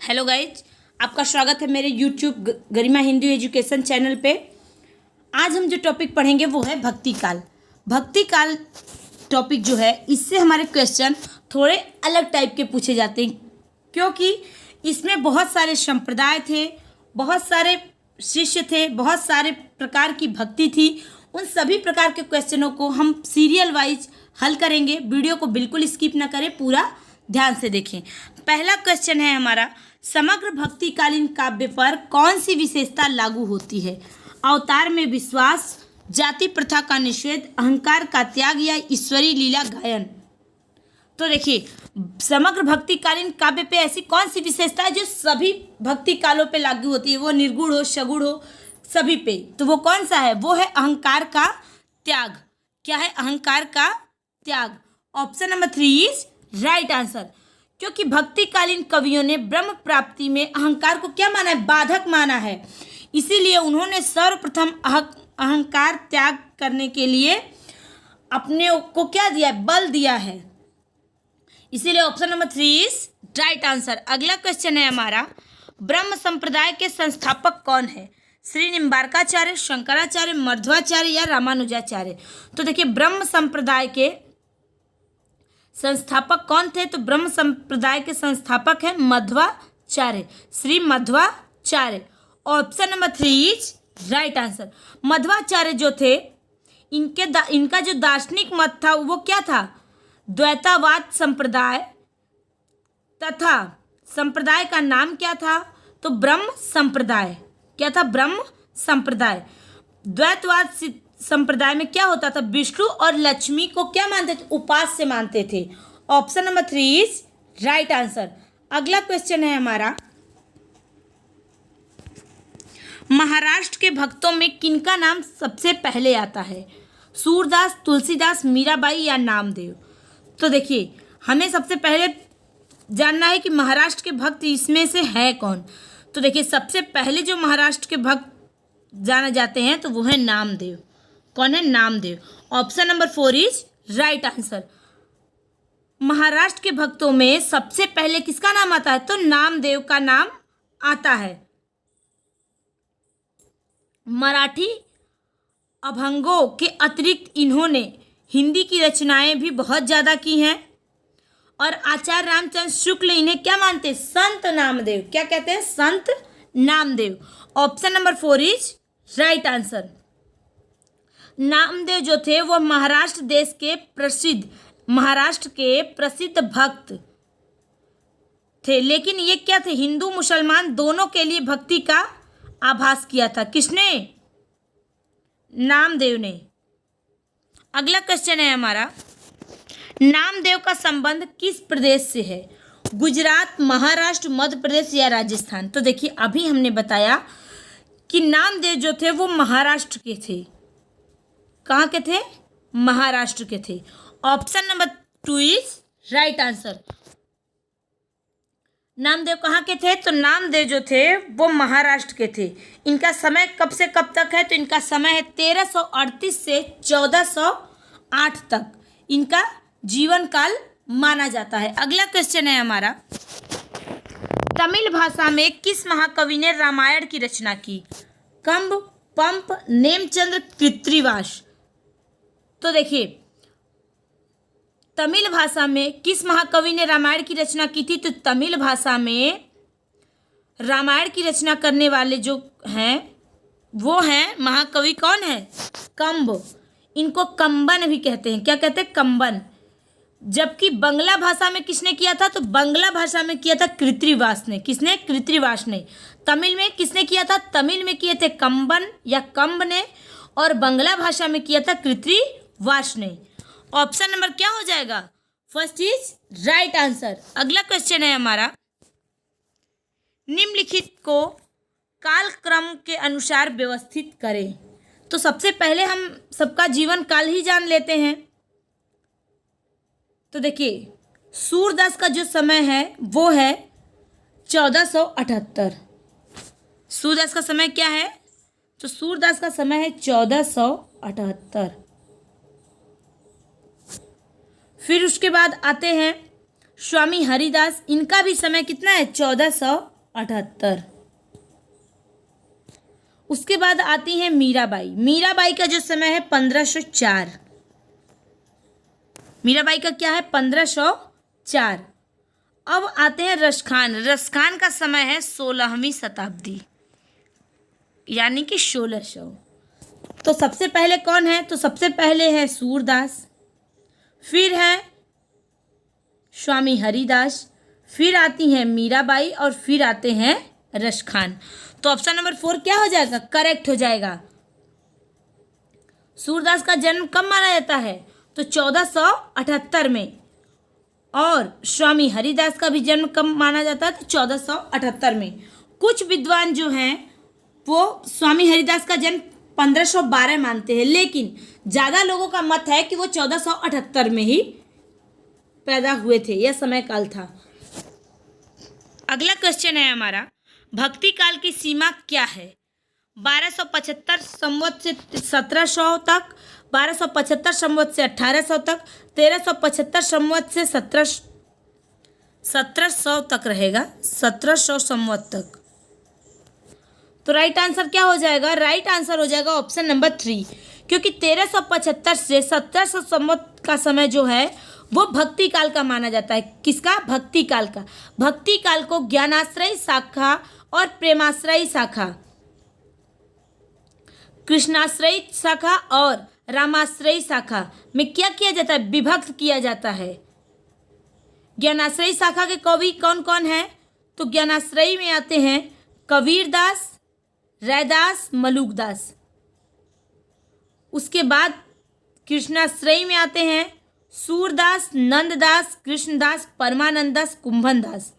Hello guys, आपका स्वागत है मेरे यूट्यूब गरिमा हिंदी एजुकेशन चैनल पे। आज हम जो टॉपिक पढ़ेंगे वो है भक्ति काल। भक्ति काल टॉपिक जो है, इससे हमारे क्वेश्चन थोड़े अलग टाइप के पूछे जाते हैं, क्योंकि इसमें बहुत सारे संप्रदाय थे, बहुत सारे शिष्य थे, बहुत सारे प्रकार की भक्ति थी। उन सभी प्रकार के क्वेश्चनों को हम सीरियल वाइज हल करेंगे। वीडियो को बिल्कुल स्किप ना करें, पूरा ध्यान से देखें। पहला क्वेश्चन है हमारा, समग्र भक्तिकालीन काव्य पर कौन सी विशेषता लागू होती है? अवतार में विश्वास, जाति प्रथा का निषेध, अहंकार का त्याग या ईश्वरीय लीला गायन। तो देखिए, समग्र भक्तिकालीन काव्य पे ऐसी कौन सी विशेषता है जो सभी भक्ति कालों पे लागू होती है? वो निर्गुण हो, सगुण हो, सभी पे। तो वो कौन सा है? वो है अहंकार का त्याग। क्या है? अहंकार का त्याग। Option number 3 is right answer. क्योंकि भक्तिकालीन कवियों ने ब्रह्म प्राप्ति में अहंकार को क्या माना है? बाधक माना है। इसीलिए उन्होंने सर्वप्रथम अहंकार त्याग करने के लिए अपने को क्या दिया है? बल दिया है। इसीलिए option number 3 is right answer. अगला क्वेश्चन है हमारा, ब्रह्म संप्रदाय के संस्थापक कौन है? श्री निम्बार्काचार्य, शंकराचार्य, मध्वाचार्य या रामानुजाचार्य। तो देखिए, ब्रह्म संप्रदाय के संस्थापक कौन थे? तो ब्रह्म संप्रदाय के संस्थापक है Madhvacharya, Shri Madhvacharya. Option number 3 is right answer. Madhvacharya जो थे, इनका जो दार्शनिक मत था वो क्या था? द्वैतावाद संप्रदाय, तथा संप्रदाय का नाम क्या था? तो ब्रह्म संप्रदाय। क्या था? ब्रह्म संप्रदाय। द्वैतवाद संप्रदाय में क्या होता था? विष्णु और लक्ष्मी को क्या मानते थे? उपास्य मानते थे। Option number 3 is right answer. अगला क्वेश्चन है हमारा, महाराष्ट्र के भक्तों में किनका नाम सबसे पहले आता है? सूरदास, तुलसीदास, मीराबाई या नामदेव। तो देखिए, हमें सबसे पहले जानना है कि महाराष्ट्र के भक्त इसमें से है कौन। तो देखिए, सबसे पहले जो महाराष्ट्र के भक्त जाने जाते हैं तो वो है नामदेव। कौन है? Namdev. Option number 4 is right answer. Maharashtra के भक्तों में सबसे पहले किसका नाम आता है? तो नामदेव का नाम आता है। मराठी अभंगों के अतिरिक्त इन्होंने हिंदी की रचनाएं भी बहुत ज़्यादा की हैं, और आचार्य रामचंद्र शुक्ल इन्हें क्या मानते हैं? संत नामदेव। क्या कहते हैं? संत Namdev. Option number 4 is right answer. Namdev जो थे वो महाराष्ट्र के प्रसिद्ध भक्त थे, लेकिन ये क्या थे? हिंदू मुसलमान दोनों के लिए भक्ति का आभास किया था। किसने? नामदेव ने। अगला क्वेश्चन है हमारा, नामदेव का संबंध किस प्रदेश से है? गुजरात, महाराष्ट्र, मध्य प्रदेश या राजस्थान। तो देखिए, अभी हमने बताया कि नामदेव जो थे वो महाराष्ट्र के थे। कहाँ के थे? महाराष्ट्र के थे। Option number 2 is right answer. Namdev कहाँ के थे? तो नामदेव जो थे वो महाराष्ट्र के थे। इनका समय कब से कब तक है? तो इनका समय है 1338 से 1408 तक इनका जीवन काल माना जाता है। अगला क्वेश्चन है हमारा, तमिल भाषा में किस महाकवि ने रामायण की रचना की? कंब, पंप, नेमचंद्र, कृत्तिवास। तो देखिए, तमिल भाषा में किस महाकवि ने रामायण की रचना की थी? तो तमिल भाषा में रामायण की रचना करने वाले जो हैं वो हैं महाकवि कौन है? कंब। इनको कंबन भी कहते हैं। क्या कहते हैं? कंबन। जबकि बंगला भाषा में किसने किया था? तो बंगला भाषा में किया था कृत्तिवास ने। किसने? कृत्तिवास ने। तमिल में किसने किया था? तमिल में किए थे कंबन या कंब ने, और बंगला भाषा में किया था कृत्तिवास ने। ऑप्शन नंबर क्या हो जाएगा? First is right answer. अगला क्वेश्चन है हमारा, निम्नलिखित को कालक्रम के अनुसार व्यवस्थित करें। तो सबसे पहले हम सबका जीवन काल ही जान लेते हैं। तो देखिए, सूरदास का जो समय है वो है 1478। सूरदास का समय क्या है? तो सूरदास का समय है 1478। फिर उसके बाद आते हैं स्वामी हरिदास। इनका भी समय कितना है? 1400 78। उसके बाद आती हैं मीराबाई। मीराबाई का जो समय है 1504। मीराबाई का क्या है 1504। अब आते हैं रसखान। रसखान का समय है 16वीं शताब्दी, यानी कि 1600। तो सबसे पहले कौन है, तो सबसे पहले है सूरदास, फिर है स्वामी हरिदास, फिर आती हैं मीराबाई और फिर आते हैं रसखान। तो ऑप्शन नंबर 4 क्या हो जाएगा, करेक्ट हो जाएगा। सूरदास का जन्म कब माना जाता है, तो 1478 में, और स्वामी हरिदास का भी जन्म कब माना जाता है, तो 1478 में। कुछ विद्वान जो हैं वो स्वामी हरिदास का जन्म 1512 मानते हैं, लेकिन ज़्यादा लोगों का मत है कि वो 1478 में ही पैदा हुए थे, यह समय काल था। अगला क्वेश्चन है हमारा, भक्ति काल की सीमा क्या है। 1275 संवत से 1700 तक, 1275 संवत से 1800 तक, 1375 संवत से 1700 तक रहेगा, 1700 संवत तक। तो राइट आंसर क्या हो जाएगा, राइट आंसर हो जाएगा ऑप्शन नंबर 3, क्योंकि 1375 से 1700 संवत का समय जो है वो भक्ति काल का माना जाता है। किसका, भक्ति काल का। भक्ति काल को ज्ञानाश्रयी शाखा और प्रेमाश्रयी शाखा, कृष्णाश्रयी शाखा और रामाश्रयी शाखा में क्या किया जाता है, विभक्त किया जाता है। ज्ञानाश्रयी शाखा के कवि कौन कौन हैं, तो ज्ञानाश्रयी में आते हैं कबीरदास, रैदास, मलुकदास। उसके बाद कृष्णाश्रयी में आते हैं सूरदास, नंददास, कृष्णदास, परमानंददास, कुंभनदास।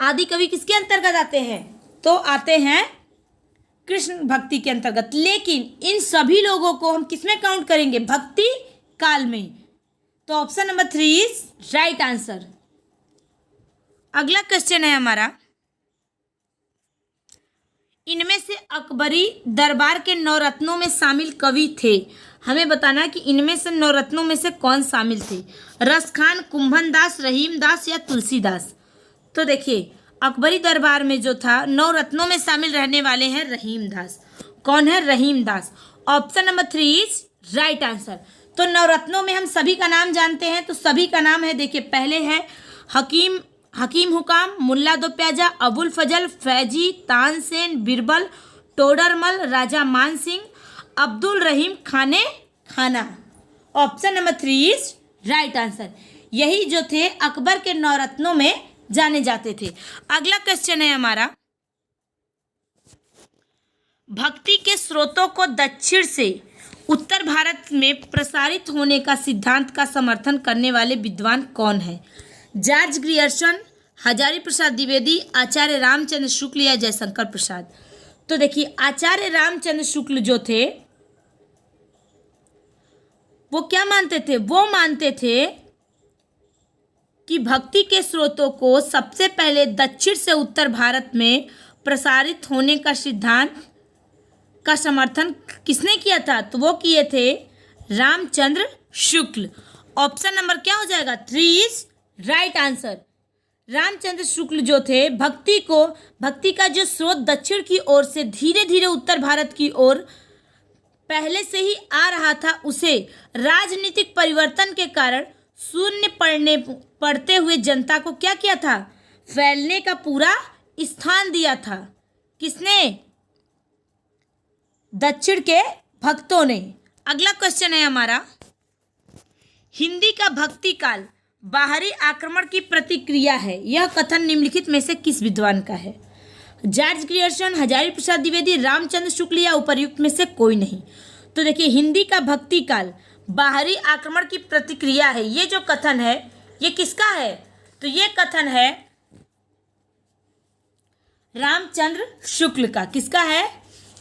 आदि कवि किसके अंतर्गत आते हैं, तो आते हैं कृष्ण भक्ति के अंतर्गत। लेकिन इन सभी लोगों को हम किसमें काउंट करेंगे, भक्ति काल में। तो option number 3 is right answer. अगला क्वेश्चन है हमारा, इनमें से अकबरी दरबार के नवरत्नों में शामिल कवि थे। हमें बताना कि इनमें से नवरत्नों में से कौन शामिल थे, रसखान, कुंभनदास, रहीमदास या तुलसीदास। तो देखिए अकबरी दरबार में जो था नवरत्नों में शामिल रहने वाले हैं रहीमदास। कौन है, Rahimdas. Option number 3 is right answer. तो नवरत्नों में हम सभी का नाम जानते हैं, तो सभी का नाम है, देखिए पहले है हकीम हुकाम, मुल्ला दो प्याजा, अबुल फजल, फैजी, तानसेन, बिरबल, टोडरमल, राजा मान सिंह, अब्दुल रहीम खाना। Option number 3 is right answer. यही जो थे अकबर के नवरत्नों में जाने जाते थे। अगला क्वेश्चन है हमारा, भक्ति के स्रोतों को दक्षिण से उत्तर भारत में प्रसारित होने का सिद्धांत का समर्थन करने वाले विद्वान कौन है। जॉर्ज ग्रियर्सन, हजारी प्रसाद द्विवेदी, आचार्य रामचंद्र शुक्ल या जयशंकर प्रसाद। तो देखिए आचार्य रामचंद्र शुक्ल जो थे वो क्या मानते थे, वो मानते थे कि भक्ति के स्रोतों को सबसे पहले दक्षिण से उत्तर भारत में प्रसारित होने का सिद्धांत का समर्थन किसने किया था, तो वो किए थे रामचंद्र शुक्ल। ऑप्शन नंबर क्या हो जाएगा, 3 इज राइट आंसर। रामचंद्र शुक्ल जो थे भक्ति का जो स्रोत दक्षिण की ओर से धीरे धीरे उत्तर भारत की ओर पहले से ही आ रहा था, उसे राजनीतिक परिवर्तन के कारण शून्य पड़ते हुए जनता को क्या किया था, फैलने का पूरा स्थान दिया था। किसने, दक्षिण के भक्तों ने। अगला क्वेश्चन है हमारा, हिंदी का भक्ति काल बाहरी आक्रमण की प्रतिक्रिया है, यह कथन निम्नलिखित में से किस विद्वान का है। जॉर्ज ग्रियर्सन, हजारी प्रसाद द्विवेदी, रामचंद्र शुक्ल या उपर्युक्त में से कोई नहीं। तो देखिए हिंदी का भक्ति काल बाहरी आक्रमण की प्रतिक्रिया है, ये जो कथन है ये किसका है, तो ये कथन है रामचंद्र शुक्ल का। किसका है,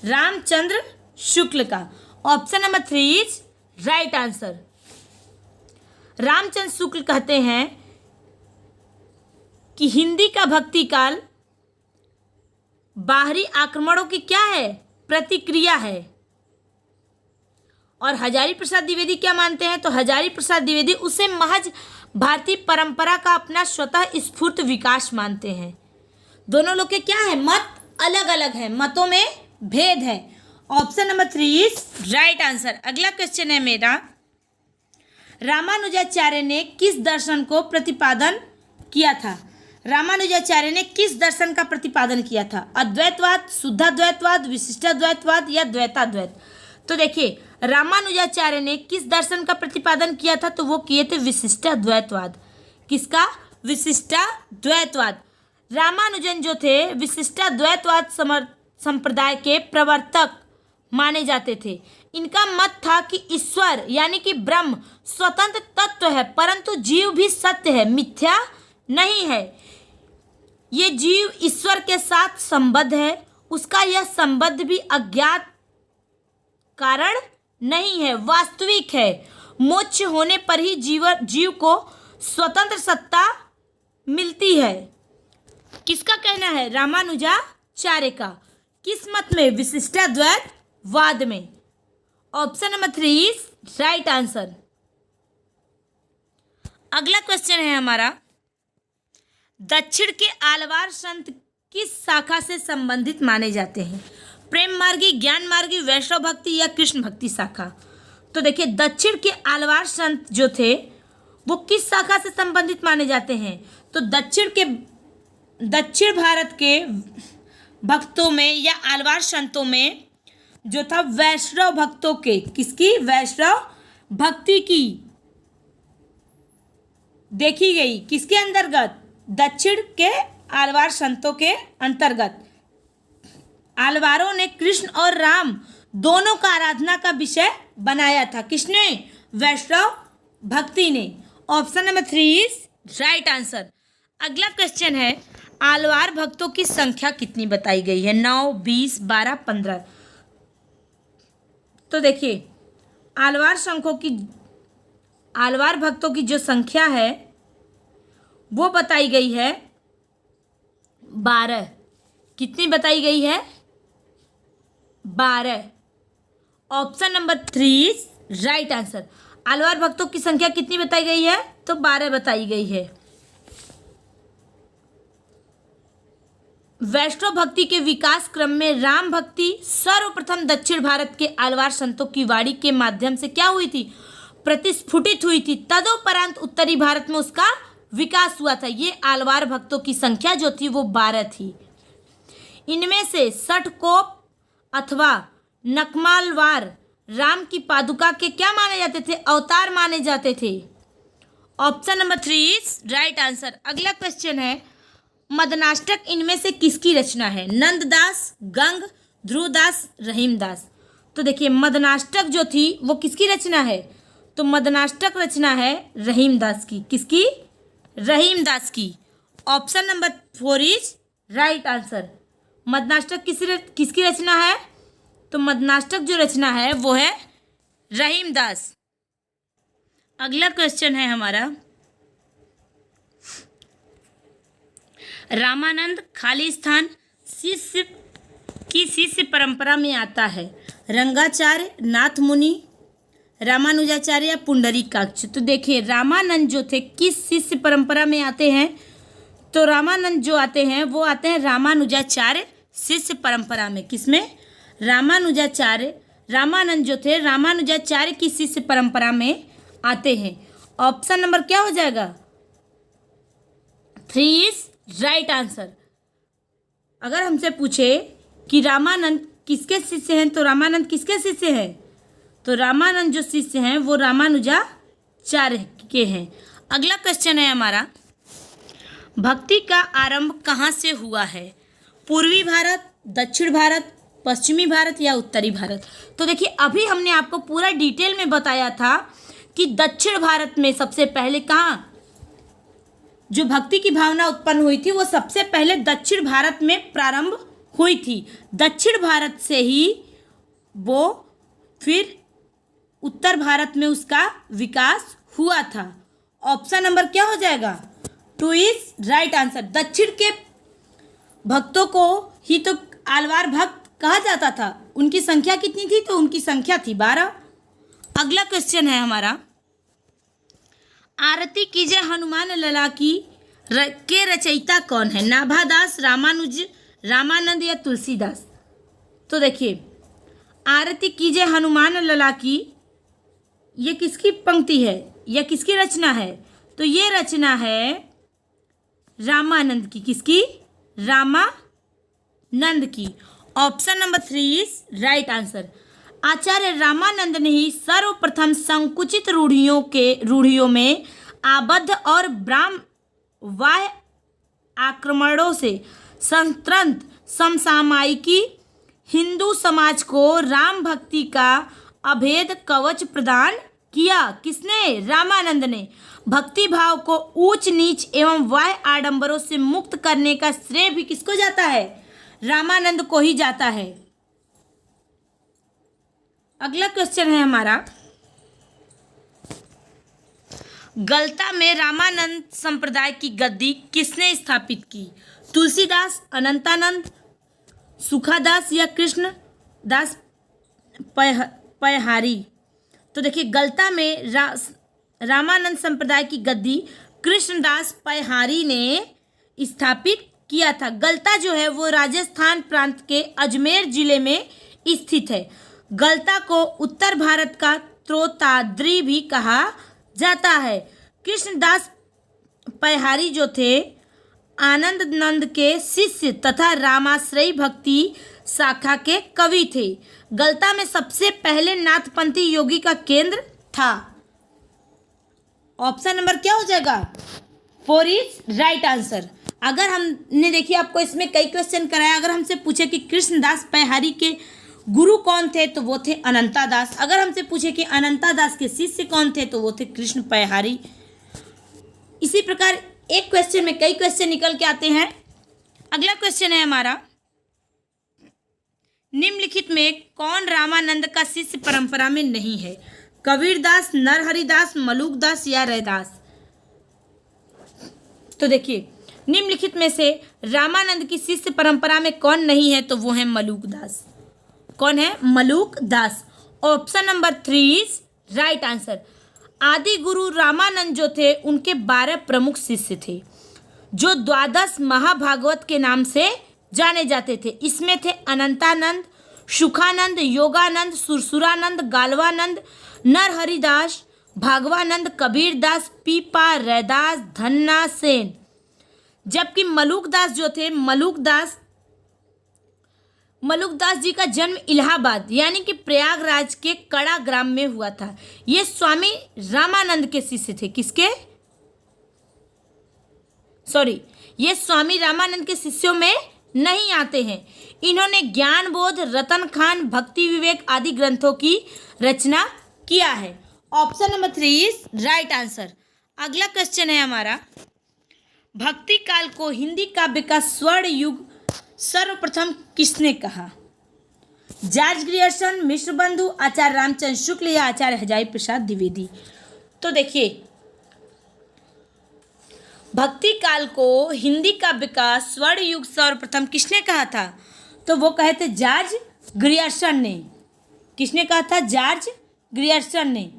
रामचंद्र शुक्ल का। Option number 3 is right answer. Ramchandra Shukla कहते हैं कि हिंदी का भक्ति काल बाहरी आक्रमणों की क्या है, प्रतिक्रिया है। और हजारी प्रसाद द्विवेदी क्या मानते हैं, तो हजारी प्रसाद द्विवेदी उसे महज भारतीय परंपरा का अपना स्वतः स्फूर्त विकास मानते हैं। दोनों लोग के क्या है, मत अलग अलग है, मतों में भेद है। Option number 3 is right answer. अगला क्वेश्चन है मेरा, रामानुजाचार्य ने किस दर्शन को प्रतिपादन किया था? रामानुजाचार्य ने किस दर्शन का प्रतिपादन किया था? अद्वैतवाद, शुद्धाद्वैतवाद, विशिष्टाद्वैतवाद या द्वैताद्वैत? तो देखिए, रामानुजाचार्य ने किस दर्शन का प्रतिपादन किया था? तो वो किए थे विशिष्टाद्वैतवाद। किसका? विशिष्टाद्वैतवाद। रामानुजन जो थे विशिष्टाद्वैतवाद संप्रदाय के प्रवर्तक माने जाते थे। इनका मत था कि ईश्वर यानी कि ब्रह्म स्वतंत्र तत्व है, परंतु जीव भी सत्य है, मिथ्या नहीं है। ये जीव ईश्वर के साथ संबद्ध है, उसका यह संबंध भी अज्ञात कारण नहीं है, वास्तविक है। मोक्ष होने पर ही जीव को स्वतंत्र सत्ता मिलती है। किसका कहना है? रामानुजाचार्य का। किस मत में? विशिष्टाद्वैतवाद में। Option number 3 is right answer. अगला क्वेश्चन है हमारा, दक्षिण के आलवार संत किस शाखा से संबंधित माने जाते हैं? प्रेम मार्गी, ज्ञान मार्गी, वैष्णव भक्ति या कृष्ण भक्ति शाखा? तो देखिए, दक्षिण के आलवार संत जो थे वो किस शाखा से संबंधित माने जाते हैं? तो दक्षिण भारत के भक्तों में या आलवार संतों में जो था वैष्णव भक्तों के, किसकी? वैष्णव भक्ति की देखी गई। किसके अंतर्गत? दक्षिण के आलवार संतों के अंतर्गत। आलवारों ने कृष्ण और राम दोनों का आराधना का विषय बनाया था। किसने? वैष्णव भक्ति ने। Option number 3 is right answer. अगला क्वेश्चन है, आलवार भक्तों की संख्या कितनी बताई गई है? 9, 20, 12, 15? तो देखिए, आलवार भक्तों की जो संख्या है वो बताई गई है 12। कितनी बताई गई है? 12। Option number 3 is right answer. Alvar भक्तों की संख्या कितनी बताई गई है? तो 12 बताई गई है। वैष्णव भक्ति के विकास क्रम में राम भक्ति सर्वप्रथम दक्षिण भारत के आलवार संतों की वाणी के माध्यम से क्या हुई थी? प्रतिस्फुटित हुई थी। तदोपरांत उत्तरी भारत में उसका विकास हुआ था। ये आलवार भक्तों की संख्या जो थी वो 12 थी। इनमें से षटकोप अथवा नकमालवार राम की पादुका के क्या माने जाते थे? अवतार माने जाते थे। Option number 3 is right answer. अगला क्वेश्चन है, मदनाष्टक इनमें से किसकी रचना है? नंददास, गंग, ध्रुवदास, रहीमदास? तो देखिए, मदनाष्टक जो थी वो किसकी रचना है? तो मदनाष्टक रचना है रहीमदास की। किसकी? रहीमदास की। Option number 4 is right answer. Madanashtak किसकी रचना है? तो मदनाष्टक जो रचना है वो है रहीमदास। अगला क्वेश्चन है हमारा, रामानंद खाली स्थान शिष्य परंपरा में आता है? रंगाचार्य, नाथ मुनि, रामानुजाचार्य या पुंडरीकाक्ष? तो देखिए, रामानंद जो थे किस शिष्य परंपरा में आते हैं? तो रामानंद जो आते हैं वो आते हैं रामानुजाचार्य शिष्य परंपरा में। किसमें? रामानंद जो थे रामानुजाचार्य की शिष्य परंपरा में आते हैं। ऑप्शन नंबर क्या हो जाएगा? 3 इज राइट आंसर। अगर हमसे पूछे कि रामानंद किसके शिष्य हैं, तो रामानंद किसके शिष्य हैं? तो रामानंद जो शिष्य हैं वो रामानुजाचार्य के हैं। अगला क्वेश्चन है हमारा, भक्ति का आरंभ कहाँ से हुआ है? पूर्वी भारत, दक्षिण भारत, पश्चिमी भारत या उत्तरी भारत? तो देखिए, अभी हमने आपको पूरा डिटेल में बताया था कि दक्षिण भारत में सबसे पहले कहाँ जो भक्ति की भावना उत्पन्न हुई थी वो सबसे पहले दक्षिण भारत में प्रारंभ हुई थी। दक्षिण भारत से ही वो फिर उत्तर भारत में उसका विकास हुआ था। ऑप्शन नंबर क्या हो जाएगा? 2 इज राइट आंसर। दक्षिण के भक्तों को ही तो आलवार भक्त कहा जाता था। उनकी संख्या कितनी थी? तो उनकी संख्या थी 12। अगला क्वेश्चन है हमारा, आरती कीजिए हनुमान लला की के रचयिता कौन है? नाभादास, रामानंद या तुलसीदास? तो देखिए, आरती कीजिए हनुमान लला की, ये किसकी पंक्ति है या किसकी रचना है? तो ये रचना है रामानंद की। किसकी? रामानंद की। Option number 3 is right answer. Acharya Ramanand ने ही सर्वप्रथम संकुचित रूढ़ियों में आबद्ध और बाह्य आक्रमणों से स्वतंत्र समसामयिकी हिंदू समाज को राम भक्ति का अभेद कवच प्रदान किया। किसने? रामानंद ने। भक्ति भाव को ऊंच नीच एवं बाह्य आडंबरों से मुक्त करने का श्रेय भी किसको जाता है? रामानंद को ही जाता है। अगला क्वेश्चन है हमारा, गलता में रामानंद संप्रदाय की गद्दी किसने स्थापित की? तुलसीदास, अनंतानंद, सुखादास या कृष्णदास पयहारी? तो देखिए, गलता में रामानंद संप्रदाय की गद्दी कृष्णदास पयहारी ने स्थापित किया था। गलता जो है वो राजस्थान प्रांत के अजमेर जिले में स्थित है। गलता को उत्तर भारत का त्रोताद्री भी कहा जाता है। कृष्णदास पयहारी जो थे आनंद नंद के शिष्य तथा रामाश्रयी भक्ति शाखा के कवि थे। गलता में सबसे पहले नाथपंथी योगी का केंद्र था। ऑप्शन नंबर क्या हो जाएगा? 4 इज राइट आंसर। अगर हमने देखिए आपको इसमें कई क्वेश्चन कराया, अगर हमसे पूछे कि कृष्णदास पयहारी के गुरु कौन थे तो वो थे अनंता दास। अगर हमसे पूछे कि अनंता दास के शिष्य कौन थे तो वो थे कृष्ण पयहारी। इसी प्रकार एक क्वेश्चन में कई क्वेश्चन निकल के आते हैं। अगला क्वेश्चन है हमारा, निम्नलिखित में कौन रामानंद का शिष्य परंपरा में नहीं है? कबीरदास, नरहरिदास, मलुकदास या रैदास? तो देखिए, निम्नलिखित में से रामानंद की शिष्य परंपरा में कौन नहीं है? तो वो है मलुकदास। कौन है? Malukdas. Option number 3 is right answer. आदि गुरु रामानंद जो थे उनके 12 प्रमुख शिष्य थे जो द्वादश महाभागवत के नाम से जाने जाते थे। इसमें थे अनंतानंद, सुखानंद, योगानंद, सुरसुरानंद, गालवानंद, नरहरिदास, भागवानंद, कबीरदास, पीपा, रैदास, धन्ना सेन। जबकि मलुकदास जो थे, मलुकदास जी का जन्म इलाहाबाद यानी कि प्रयागराज के कड़ा ग्राम में हुआ था। ये स्वामी रामानंद के शिष्य थे। किसके? ये स्वामी रामानंद के शिष्यों में नहीं आते हैं। इन्होंने ज्ञान बोध, रतन खान, भक्ति विवेक आदि ग्रंथों की रचना किया है। Option number 3 is right answer. अगला क्वेश्चन है हमारा, भक्ति काल को हिंदी काव्य का स्वर्ण युग सर्वप्रथम किसने कहा? जॉर्ज ग्रियर्सन, मिश्र बंधु, आचार्य रामचंद्र शुक्ल या आचार्य हजारी प्रसाद द्विवेदी? तो देखिए, भक्ति काल को हिंदी काव्य का स्वर्ण युग सर्वप्रथम किसने कहा था? तो वो कहे थे जॉर्ज ग्रियर्सन ने। किसने कहा था? जॉर्ज ग्रियर्सन ने।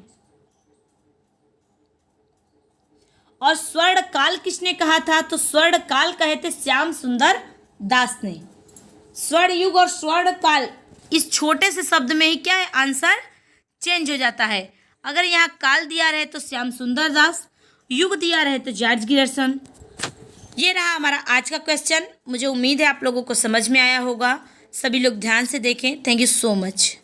और स्वर्ण काल किसने कहा था? तो स्वर्ण काल कहे थे श्याम सुंदर दास ने। स्वर्ण युग और स्वर्ण काल इस छोटे से शब्द में ही क्या है? आंसर चेंज हो जाता है। अगर यहाँ काल दिया रहे तो श्याम सुंदर दास, युग दिया रहे तो जॉर्ज ग्रियर्सन। ये रहा हमारा आज का क्वेश्चन। मुझे उम्मीद है आप लोगों को समझ में आया होगा। सभी लोग ध्यान से देखें। Thank you so much.